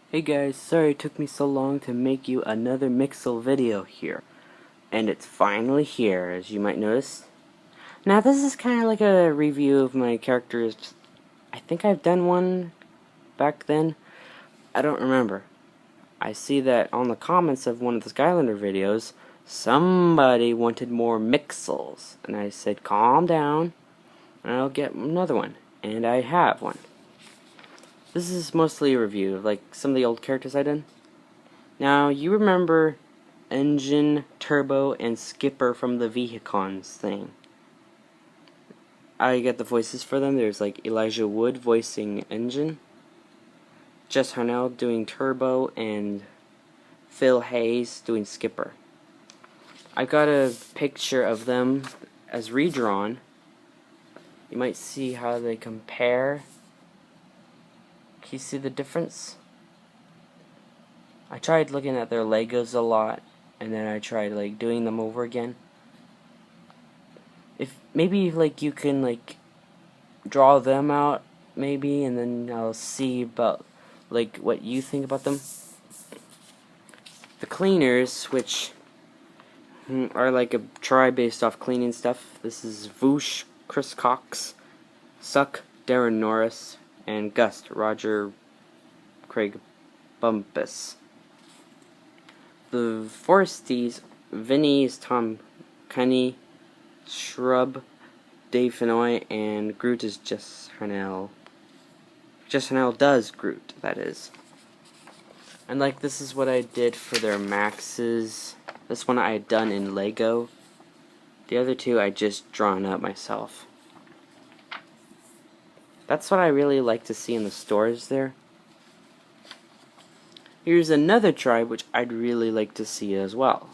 Hey guys, sorry it took me so long to make you another Mixel video here. And it's finally here, as you might notice. Now this is kind of like a review of my characters. I think I've done one back then. I don't remember. I see that on the comments of one of the Skylander videos, somebody wanted more Mixels. And I said, calm down, and I'll get another one. And I have one. This is mostly a review of like some of the old characters I've done. Now, you remember Engine, Turbo, and Skipper from the Vehicons thing. I get the voices for them. There's like Elijah Wood voicing Engine, Jess Harnell doing Turbo, and Phil Hayes doing Skipper. I've got a picture of them as redrawn. You might see how they compare. Can you see the difference? I tried looking at their Legos a lot, and then I tried like doing them over again. If maybe like you can like draw them out maybe, and then I'll see about like what you think about them. The Cleaners, which are like a tribe based off cleaning stuff. This is Voosh, Chris Cox, Suck, Darren Norris, and Gust, Roger Craig Bumpus. The Foresties, Vinny is Tom Kenny, Shrub, Dave Fenoy, and Groot is Jess Harnell. Jess Harnell does Groot, that is. And like this is what I did for their maxes. This one I had done in Lego. The other two I just drawn up myself. That's what I really like to see in the stores there. Here's another tribe which I'd really like to see as well.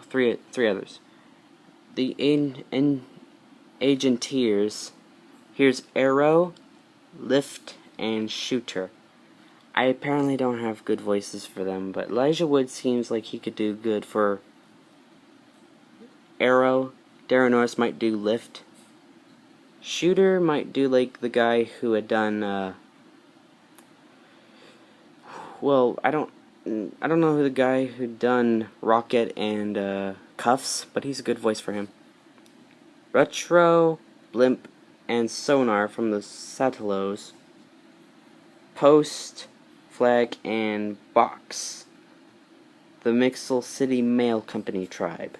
Three others. The Agenteers. Here's Arrow, Lift, and Shooter. I apparently don't have good voices for them, but Elijah Wood seems like he could do good for Arrow. Darren Norris might do Lift. Shooter might do like the guy who had done well, I don't know who the guy who done Rocket and Cuffs, but he's a good voice for him. Retro, Blimp, and Sonar from the Satellos. Post, Flag, and Box, the Mixel City Mail Company tribe.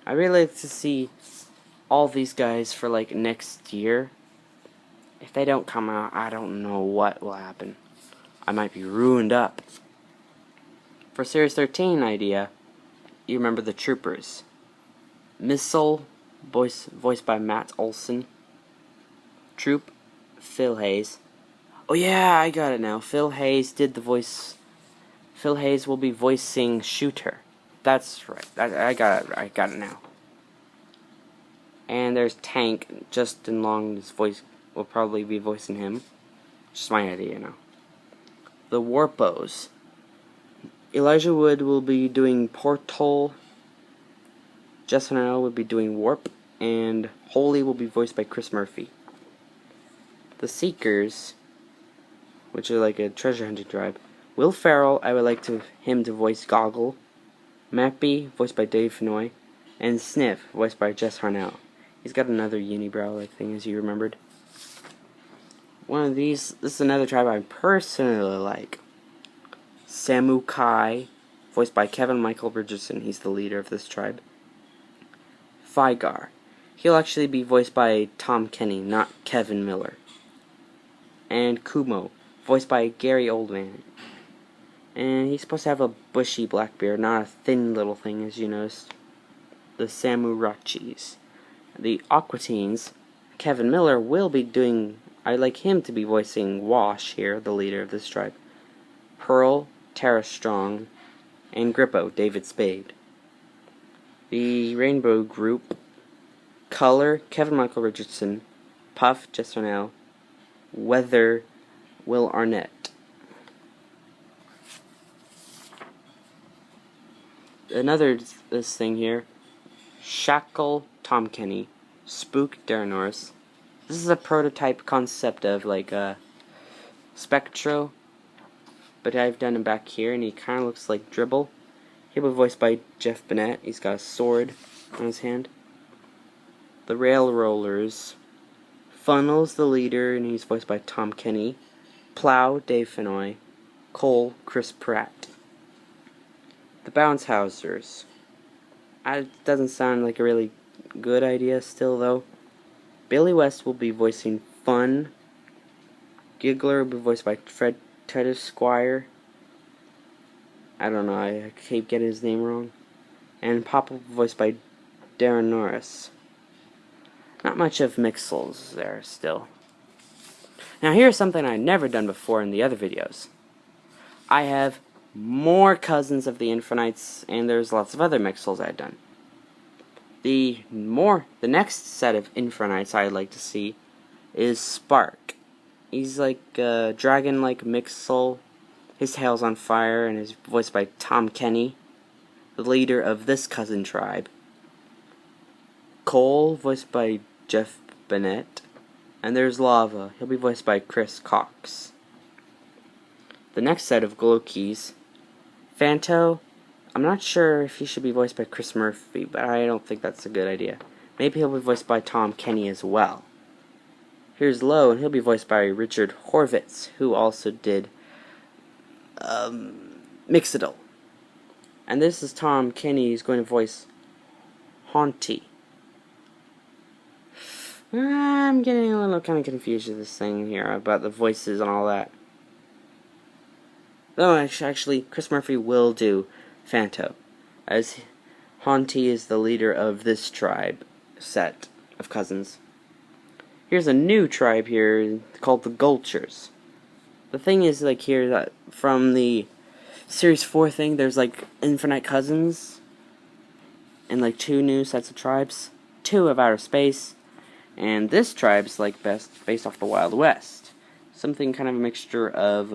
I really like to see all these guys for like next year. If they don't come out, I don't know what will happen. I might be ruined up. For Series 13 idea, you remember the Troopers. Mixel, voiced by Matt Olson. Troop, Phil Hayes. Oh yeah, I got it now. Phil Hayes did the voice. Phil Hayes will be voicing Shooter. That's right. I got it now. And there's Tank. Justin Long's voice will probably be voicing him. Just my idea now. The Warpos. Elijah Wood will be doing Portal. Jess Harnell will be doing Warp. And Holy will be voiced by Chris Murphy. The Seekers, which are like a treasure hunting tribe. Will Ferrell, I would like him to voice Goggle. Mappy, voiced by Dave Fenoy. And Sniff, voiced by Jess Harnell. He's got another unibrow-like thing, as you remembered. One of these, this is another tribe I personally like. Samu Kai, voiced by Kevin Michael Richardson. He's the leader of this tribe. Fygar. He'll actually be voiced by Tom Kenny, not Kevin Miller. And Kumo, voiced by Gary Oldman. And he's supposed to have a bushy black beard, not a thin little thing, as you noticed. The Samurachis. The Aqua Teens, Kevin Miller will be doing, I'd like him to be voicing Wash here, the leader of this tribe. Pearl, Tara Strong, and Grippo, David Spade. The Rainbow Group, Color, Kevin Michael Richardson, Puff, Jess Harnell, Weather, Will Arnett. Another this thing here. Shackle, Tom Kenny. Spook, Darren Norris. This is a prototype concept of like Spectro, but I've done him back here, and he kind of looks like Dribble. He'll be voiced by Jeff Bennett. He's got a sword on his hand. The Rail Rollers. Funnel's the leader, and he's voiced by Tom Kenny. Plow, Dave Fennoy. Cole, Chris Pratt. The Bounce Housers. It doesn't sound like a really good idea still, though. Billy West will be voicing Fun. Giggler will be voiced by Fred Titus Squire. I don't know, I keep getting his name wrong. And Pop will be voiced by Darren Norris. Not much of Mixels there still. Now here's something I've never done before in the other videos. I have more cousins of the Infinites, and there's lots of other Mixels I've done. The next set of Infinites I'd like to see is Spark. He's like a dragon-like Mixel. His tail's on fire, and is voiced by Tom Kenny, the leader of this cousin tribe. Cole, voiced by Jeff Bennett. And there's Lava. He'll be voiced by Chris Cox. The next set of Glowkeys. Fanto. I'm not sure if he should be voiced by Chris Murphy, but I don't think that's a good idea. Maybe he'll be voiced by Tom Kenny as well. Here's Low, and he'll be voiced by Richard Horvitz, who also did Mixel. And this is Tom Kenny. He's going to voice Haunty. I'm getting a little kind of confused with this thing here about the voices and all that. No, actually, Chris Murphy will do Fanto, as Haunty is the leader of this tribe set of cousins. Here's a new tribe here called the Gulchers. The thing is, like, here, that from the Series 4 thing, there's, like, infinite cousins, and, like, 2 new sets of tribes, 2 of outer space, and this tribe's, like, based off the Wild West. Something kind of a mixture of,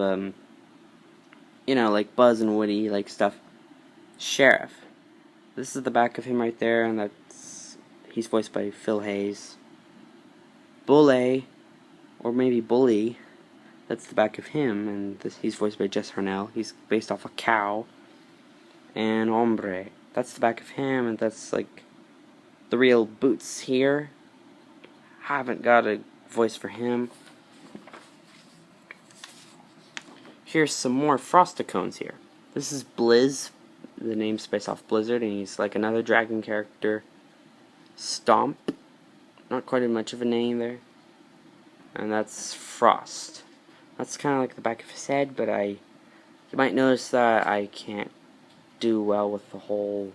you know, like, Buzz and Woody, like, stuff. Sheriff. This is the back of him right there, and he's voiced by Phil Hayes. Bulle, or maybe Bully, that's the back of him, and he's voiced by Jess Harnell. He's based off a cow. And Hombre, that's the back of him, and that's like the real Boots here. Haven't got a voice for him. Here's some more Frosticones here. This is Blizz, the name's based off Blizzard, and he's like another dragon character. Stomp, not quite much of a name there. And that's Frost. That's kind of like the back of his head, but you might notice that I can't do well with the whole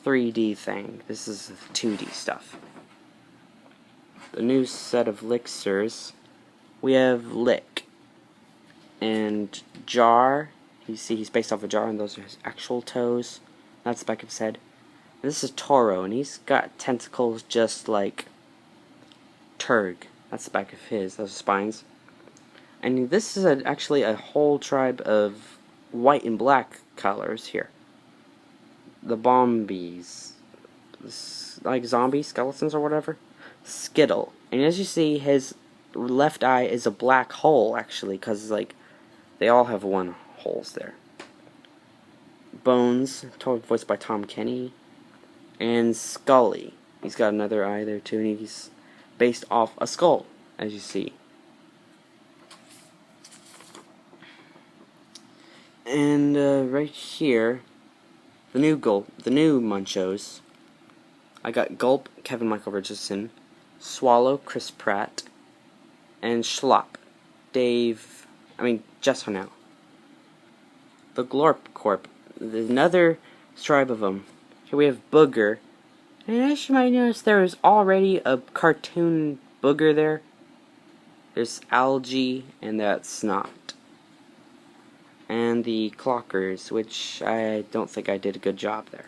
3D thing. This is 2D stuff. The new set of Lixers, we have Lick and Jar. You see he's based off a jar, and those are his actual toes. That's the back of his head. This is Toro, and he's got tentacles just like Turg. That's the back of his. Those are spines. And this is actually a whole tribe of white and black colors here. The Bombies. Like zombie skeletons or whatever. Skittle. And as you see, his left eye is a black hole, actually, because, like, they all have one holes there. Bones, voiced by Tom Kenny. And Scully. He's got another eye there, too, and he's based off a skull, as you see. And right here, the new Munchos. I got Gulp, Kevin Michael Richardson, Swallow, Chris Pratt, and Schlop, Jess Harnell. The Glorp Corp, there's another tribe of them. Here we have Booger, and as you might notice, there is already a cartoon Booger there. There's Algae, and that's Snot. And the Clockers, which I don't think I did a good job there.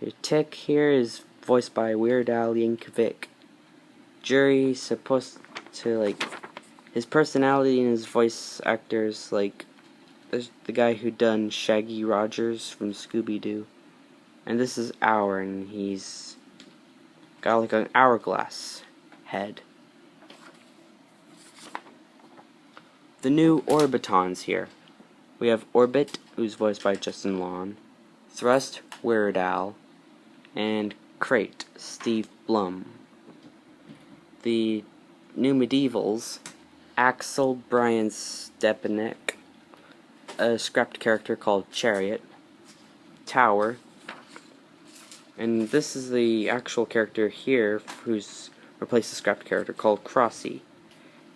Your Tick here is voiced by Weird Al Yankovic. Jury's supposed to, like, his personality and his voice actors, like, there's the guy who done Shaggy Rogers from Scooby-Doo. And this is Hour, and he's got like an hourglass head. the new Orbitons here. We have Orbit, who's voiced by Justin Long, Thrust, Weird Al, and Crate, Steve Blum. The new Medievals, Axel Brian Stepanek, a scrapped character called Chariot, Tower, and this is the actual character here who's replaced the scrapped character called Crossy,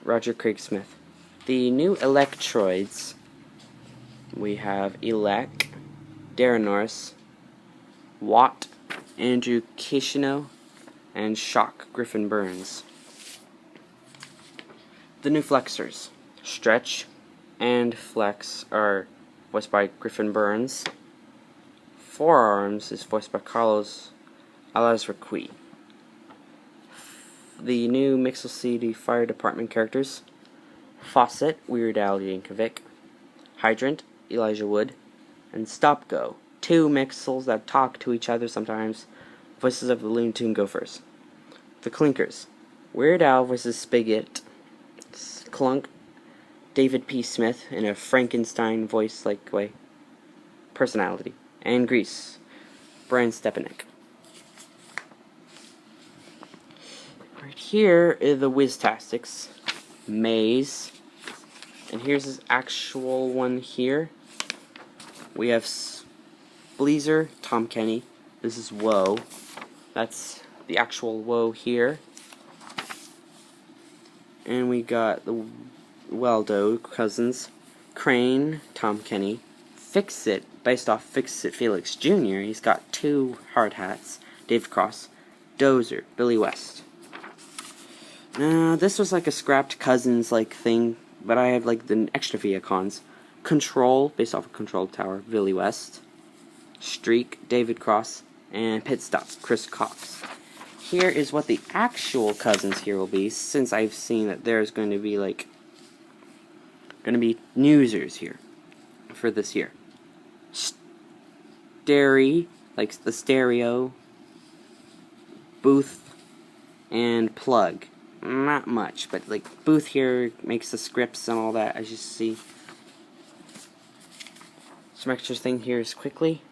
Roger Craig Smith. The new Electroids, we have Elec, Darren Norris, Watt, Andrew Kishino, and Shock, Griffin Burns. The new Flexers, Stretch and Flex, are voiced by Griffin Burns. Forearms is voiced by Carlos Alazraqui. The new Mixel CD Fire Department characters, Faucet, Weird Al Yankovic, Hydrant, Elijah Wood, and Stop Go, two Mixels that talk to each other sometimes, voices of the Looney Tunes Gophers. The Clinkers, Weird Al voices Spigot, Clunk, David P. Smith in a Frankenstein voice-like way, personality, and Grease, Brian Stepanek. Right here is the Whiz-tastics, Maze, and here's his actual one here. We have Bleezer, Tom Kenny. This is Woe. That's the actual Woe here. And we got the Weldo cousins, Crane, Tom Kenny, Fix It, based off Fix It Felix Jr. He's got two hard hats, Dave Cross, Dozer, Billy West. This was like a scrapped cousins like thing, but I have like the extra Viacons. Control, based off of Control Tower, Billy West, Streak, David Cross, and Pit Stop, Chris Cox. Here is what the actual cousins here will be, since I've seen that there's going to be newsers here for this year. Like the stereo, Booth, and Plug. Not much, but like Booth here makes the scripts and all that, as you see. Some extra thing here is quickly.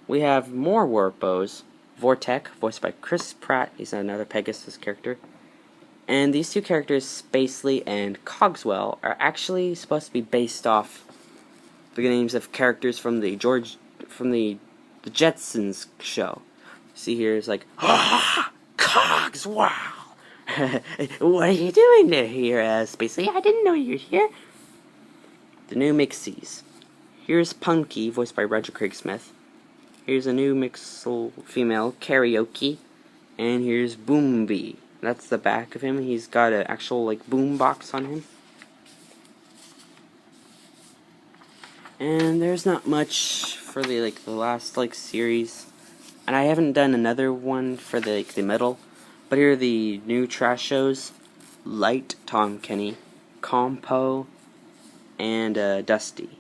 We have more Warpos. Vortek, voiced by Chris Pratt, he's another Pegasus character. And these two characters, Spacely and Cogswell, are actually supposed to be based off the names of characters from the Jetsons show. See here is like, Cogswell! What are you doing here, Spacely? I didn't know you were here. The new Mixies. Here's Punky, voiced by Roger Craig Smith. Here's a new Mixel female, Karaoke. And here's Boomby. That's the back of him. He's got an actual like boom box on him. And there's not much for the last series. And I haven't done another one for the middle. But here are the new trash shows. Light, Tom Kenny, Compo, and Dusty.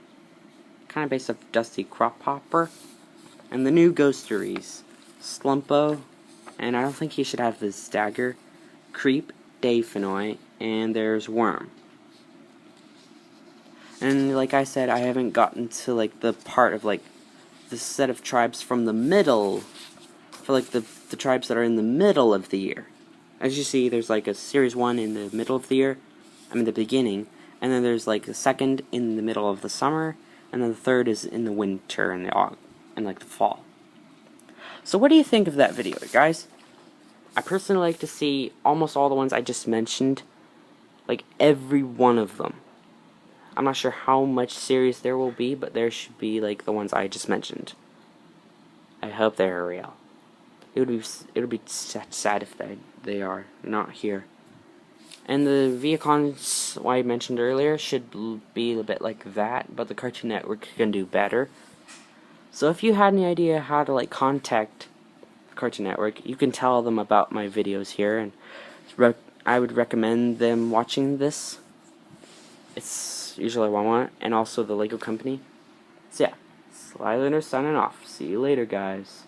Kind of based off Dusty Crop Hopper. And the new Ghosteries, Slumpo, and I don't think he should have this dagger, Creep, Dave Fenoy, and there's Worm. And like I said, I haven't gotten to the part of the set of tribes from the middle, for the tribes that are in the middle of the year. As you see, there's a series 1 in the middle of the year, the beginning, and then there's the second in the middle of the summer, and then the third is in the winter and the fall. So what do you think of that video, guys? I personally like to see almost all the ones I just mentioned, every one of them. I'm not sure how much series there will be, but there should be the ones I just mentioned. I hope they're real. It would be sad if they are not here. And the Viacons I mentioned earlier should be a bit like that, but the Cartoon Network can do better. So if you had any idea how to contact Cartoon Network, you can tell them about my videos here, and I would recommend them watching this. It's usually what I want, and also the Lego Company. So yeah, Slylander signing off. See you later, guys.